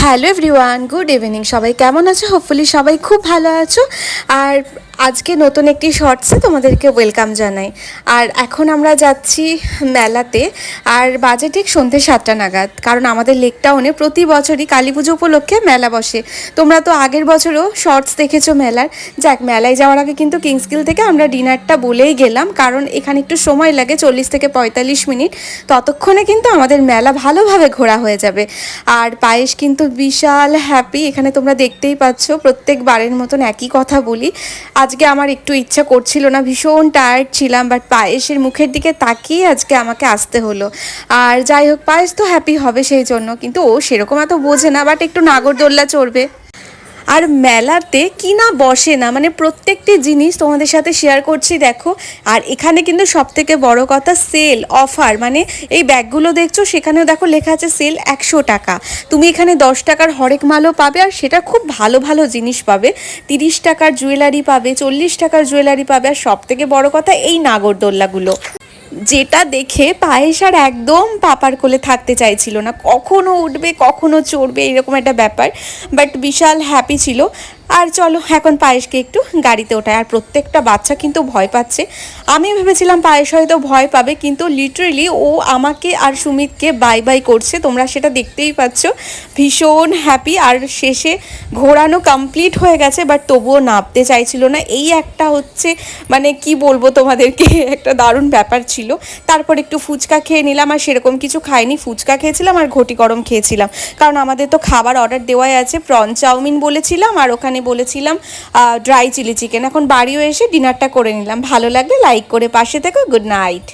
Hello everyone, good evening. সবাই কেমন আছো? হোপফুলি সবাই খুব ভালো আছো। আর আজকে নতুন একটি শর্টসে তোমাদেরকে ওয়েলকাম জানাই। আর এখন আমরা যাচ্ছি মেলাতে, আর বাজে ঠিক সন্ধ্যে 7টা নাগাদ, কারণ আমাদের লেক টাউনে প্রতি বছরই কালী পুজো উপলক্ষে মেলা বসে। তোমরা তো আগের বছরও শর্টস দেখেছো মেলার। যাক, মেলায় যাওয়ার আগে কিন্তু কিংসকিল থেকে আমরা ডিনারটা বলেই গেলাম, কারণ এখানে একটু সময় লাগে, 40 থেকে 45 মিনিট। ততক্ষণে কিন্তু আমাদের মেলা ভালোভাবে ঘোরা হয়ে যাবে। আর পায়েস কিন্তু বিশাল হ্যাপি, এখানে তোমরা দেখতেই পাচ্ছ। প্রত্যেকবারের মতন একই কথা বলি, আজকে আমার একটু ইচ্ছা করছিল না, ভীষণ টায়ার্ড ছিলাম, বাট পায়েসের মুখের দিকে তাকিয়ে আজকে আমাকে আসতে হলো। আর যাই হোক, পায়েস তো হ্যাপি হবে সেই জন্য, কিন্তু ও সেরকম এত বোঝে না, বাট একটু নাগরদোল্লা চড়বে। আর মেলাতে কি না বসে না, মানে প্রত্যেকটি জিনিস তোমাদের সাথে শেয়ার করছি দেখো। আর এখানে কিন্তু সব থেকে বড় কথা সেল অফার, মানে এই ব্যাগগুলো দেখছো সেখানেও দেখো লেখা আছে সেল 100 টাকা। তুমি এখানে 10 টাকার হরেক মালও পাবে, আর সেটা খুব ভালো ভালো জিনিস পাবে। 30 টাকার জুয়েলারি পাবে, 40 টাকার জুয়েলারি পাবে, আর সব থেকে বড় কথা এই নাগরদোল্লাগুলো, যেটা দেখে পায়েস আর একদম পাপার কোলে থাকতে চাইছিল না, কখনো উঠবে কখনো চড়বে এরকম একটা ব্যাপার। বাট বিশাল হ্যাপি ছিল। আর চলো এখন পায়েসকে একটু গাড়িতে ওঠায়। আর প্রত্যেকটা বাচ্চা কিন্তু ভয় পাচ্ছে। আমি ভেবেছিলাম পায়েস হয়তো ভয় পাবে, কিন্তু লিটারেলি ও আমাকে আর সুমিতকে বাই বাই করছে, তোমরা সেটা দেখতেই পাচ্ছ। ভীষণ হ্যাপি। আর শেষে ঘোরানো কমপ্লিট হয়ে গেছে, বাট তবুও নামতে চাইছিল না। এই একটা হচ্ছে, মানে কি বলবো তোমাদেরকে, একটা দারুণ ব্যাপার ছিল। তারপর একটু ফুচকা খেয়ে নিলাম, আর সেরকম কিছু খাইনি, ফুচকা খেয়েছিলাম আর ঘটি গরম খেয়েছিলাম, কারণ আমাদের তো খাবার অর্ডার দেওয়াই আছে। প্রন চাউমিন বলেছিলাম, আর ওখানে বলেছিলাম ড্রাই চিলি চিকেন। এখন বাড়িও এসে ডিনারটা করে নিলাম। ভালো লাগলে লাইক করে পাশে থেকো। Good night.